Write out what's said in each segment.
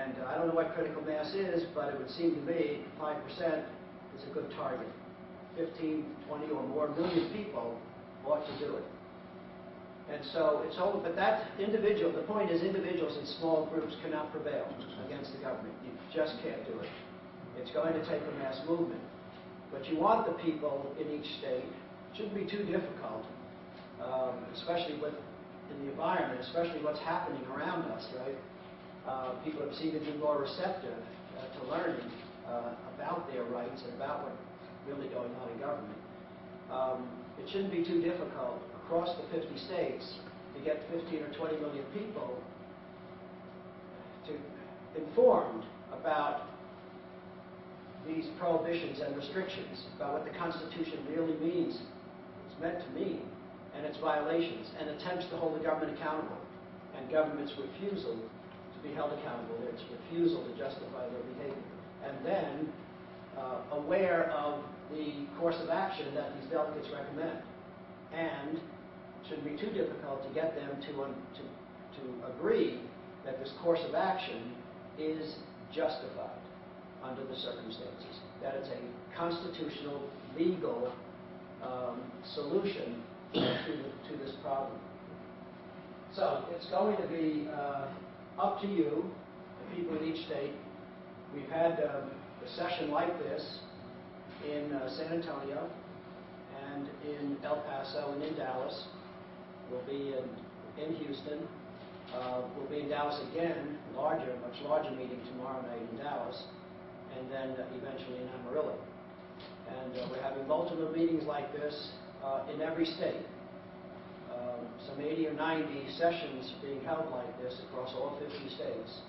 And I don't know what critical mass is, but it would seem to me 5% is a good target. 15, 20 or more million people ought to do it. And so it's all, but that individual, the point is individuals in small groups cannot prevail against the government. You just can't do it. It's going to take a mass movement. But you want the people in each state. It shouldn't be too difficult, especially in the environment, especially what's happening around us, right? People have seemed to be more receptive to learning about their rights and about what's really going on in government. It shouldn't be too difficult across the 50 states to get 15 or 20 million people informed about these prohibitions and restrictions, about what the Constitution really means, it's meant to mean, and its violations, and attempts to hold the government accountable, and government's refusal to be held accountable, its refusal to justify their behavior, and then aware of the course of action that these delegates recommend. And it shouldn't be too difficult to get them to agree that this course of action is justified under the circumstances, that it's a constitutional, legal solution to this problem. So it's going to be up to you, the people in each state. We've had a session like this in San Antonio and in El Paso and in Dallas. We'll be in Houston. We'll be in Dallas again, much larger meeting tomorrow night in Dallas, and then eventually in Amarillo. And we're having multiple meetings like this in every state. Some 80 or 90 sessions being held like this across all 50 states.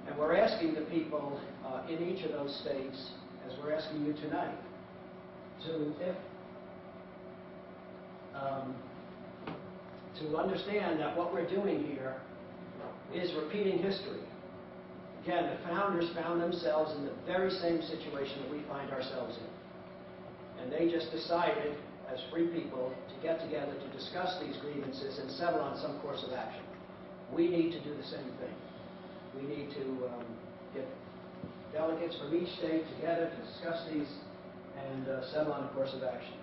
And we're asking the people in each of those states, as we're asking you tonight, to understand that what we're doing here is repeating history. Again, the founders found themselves in the very same situation that we find ourselves in. And they just decided, as free people, to get together to discuss these grievances and settle on some course of action. We need to do the same thing. We need to get delegates from each state together to discuss these and settle on a course of action.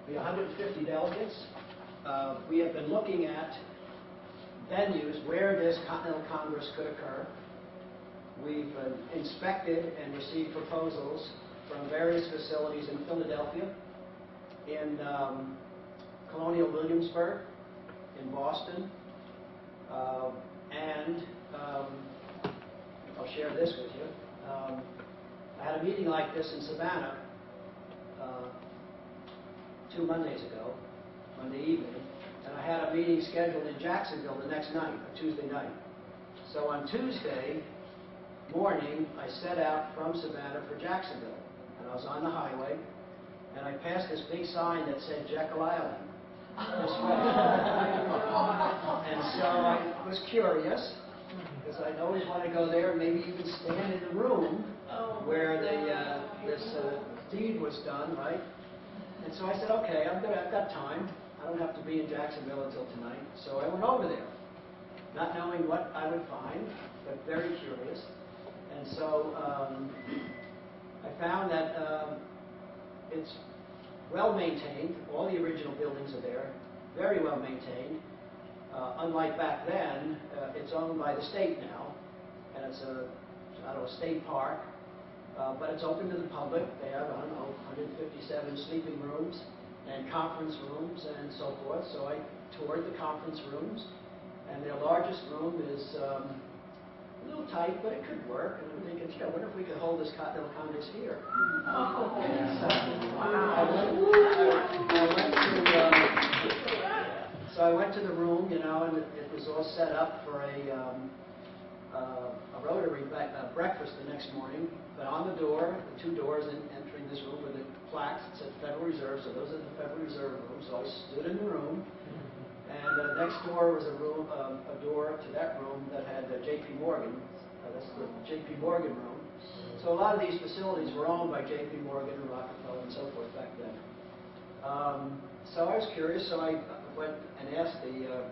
The 150 delegates, we have been looking at venues where this Continental Congress could occur. We've inspected and received proposals from various facilities in Philadelphia, in Colonial Williamsburg, in Boston, and I'll share this with you. I had a meeting like this in Savannah 2 Mondays ago, Monday evening, and I had a meeting scheduled in Jacksonville the next night, a Tuesday night. So on Tuesday morning, I set out from Savannah for Jacksonville, and I was on the highway, and I passed this big sign that said Jekyll Island this way. And so I was curious, because I'd always want to go there and maybe even stand in the room where this deed was done, right? And so I said, okay, I've got time. I don't have to be in Jacksonville until tonight. So I went over there, not knowing what I would find, but very curious. And so I found that it's well maintained. All the original buildings are there, very well maintained. Unlike back then, it's owned by the state now, and it's a state park. But it's open to the public. They have, 157 sleeping rooms and conference rooms and so forth. So I toured the conference rooms, and their largest room is a little tight, but it could work. And I'm thinking, what if we could hold this Continental Congress here? So I went to the room, and it was all set up for a Rotary breakfast the next morning. But on the door, the 2 doors entering this room, were the plaques that said Federal Reserve, so those are the Federal Reserve rooms. So I stood in the room, and next door was a door to that room that had J.P. Morgan. That's the J.P. Morgan room. So a lot of these facilities were owned by J.P. Morgan and Rockefeller and so forth back then. So I was curious, so I went and asked the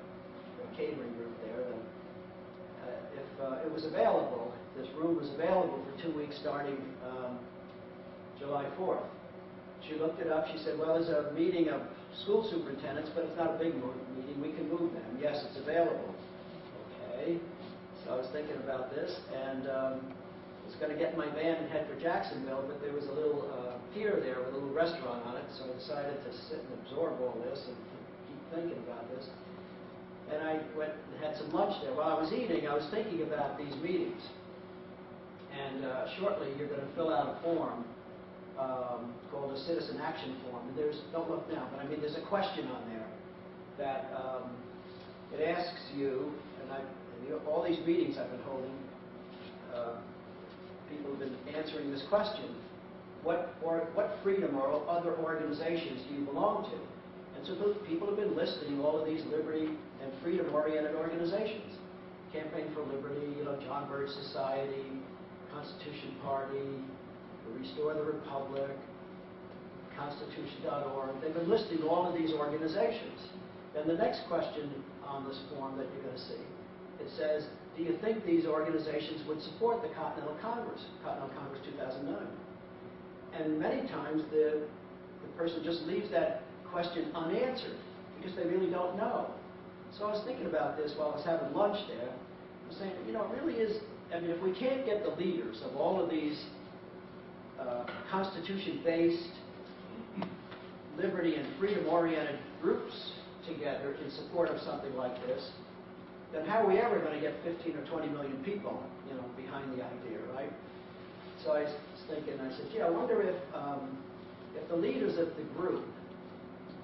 catering group there, that if it was available, this room was available for 2 weeks starting July 4th. She looked it up. She said, well, there's a meeting of school superintendents, but it's not a big meeting. We can move them. Yes, it's available. Okay. So I was thinking about this, and was going to get in my van and head for Jacksonville, but there was a little pier there with a little restaurant on it, so I decided to sit and absorb all this and keep thinking about this. And I went and had some lunch there. While I was eating, I was thinking about these meetings. And shortly, you're going to fill out a form called a citizen action form. And don't look now, but I mean, there's a question on there that it asks you, and all these meetings I've been holding, people have been answering this question: what freedom or other organizations do you belong to? And so people have been listing all of these liberty and freedom-oriented organizations. Campaign for Liberty, John Birch Society, Constitution Party, Restore the Republic, Constitution.org. They've been listing all of these organizations. Then the next question on this form that you're going to see, it says, do you think these organizations would support the Continental Congress 2009? And many times the person just leaves that question unanswered because they really don't know. So I was thinking about this while I was having lunch there. I was saying, it really is, if we can't get the leaders of all of these Constitution-based, liberty and freedom-oriented groups together in support of something like this, then how are we ever going to get 15 or 20 million people, behind the idea, right? So I was thinking, I said, I wonder if the leaders of the group,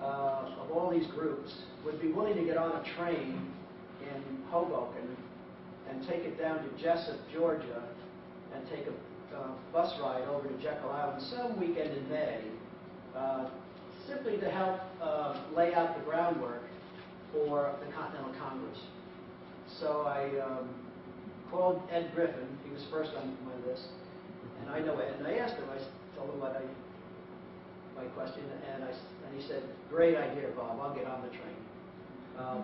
of all these groups, would be willing to get on a train in Hoboken and take it down to Jessup, Georgia, and take a bus ride over to Jekyll Island some weekend in May, simply to help lay out the groundwork for the Continental Congress. So I called Ed Griffin. He was first on my list, and I know Ed. And I asked him. I told him my question, and he said, "Great idea, Bob. I'll get on the train."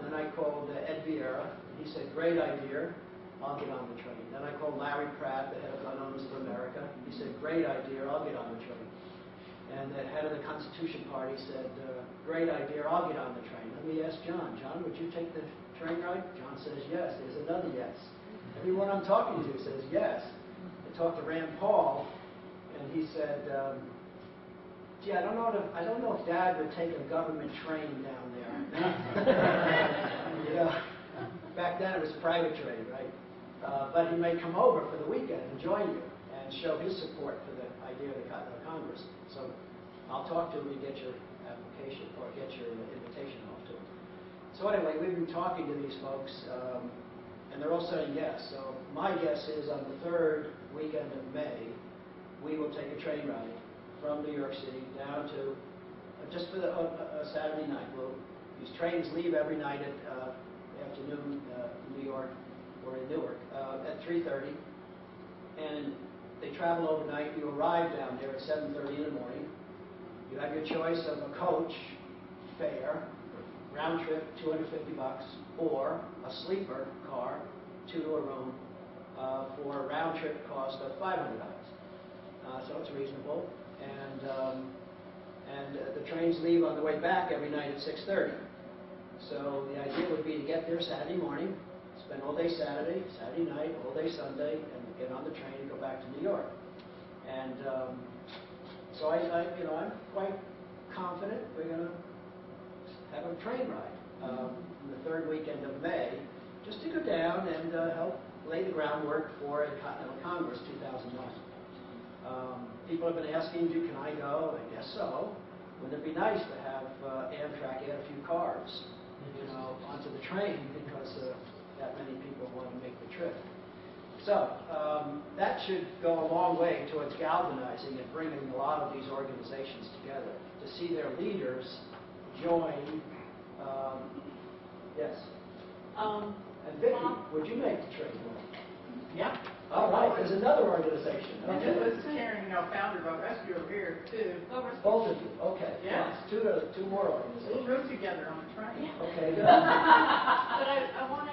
Then I called Ed Vieira, and he said, "Great idea. I'll get on the train." Then I called Larry Pratt, the head of Gun Owners of America. He said, "Great idea. I'll get on the train." And the head of the Constitution Party said, "Great idea. I'll get on the train." Let me ask John. John, would you take the train ride? John says yes. There's another yes. Everyone I'm talking to says yes. I talked to Rand Paul, and he said, "Gee, I don't know if Dad would take a government train down there." Back then it was a private train, right? But he may come over for the weekend and join you and show his support for the idea of the Continental Congress. So I'll talk to him and get your application or get your invitation off to him. So anyway, we've been talking to these folks, and they're all saying yes. So my guess is on the third weekend of May, we will take a train ride from New York City down to, just for a Saturday night. These trains leave every night at afternoon in New York or in Newark at 3:30, and they travel overnight. You arrive down there at 7:30 in the morning. You have your choice of a coach fare, round trip, $250, or a sleeper car, 2 to a room, for a round trip cost of $500. So it's reasonable. And the trains leave on the way back every night at 6:30. So the idea would be to get there Saturday morning, spend all day Saturday night, all day Sunday, and get on the train and go back to New York. And so I'm quite confident we're going to have a train ride on the third weekend of May, just to go down and help lay the groundwork for a Continental Congress 2009. People have been asking, can I go? I guess so. Wouldn't it be nice to have Amtrak add a few cars, onto the train because that many people want to make the trip? So that should go a long way towards galvanizing and bringing a lot of these organizations together to see their leaders join. Yes. And Vicki, would you make the trip? Yeah. All right. There's another organization. And it was Karen, founder of Rescue over here too. Both of you. Okay. Yes. Two more organizations. We'll room together on the train. Okay. Good.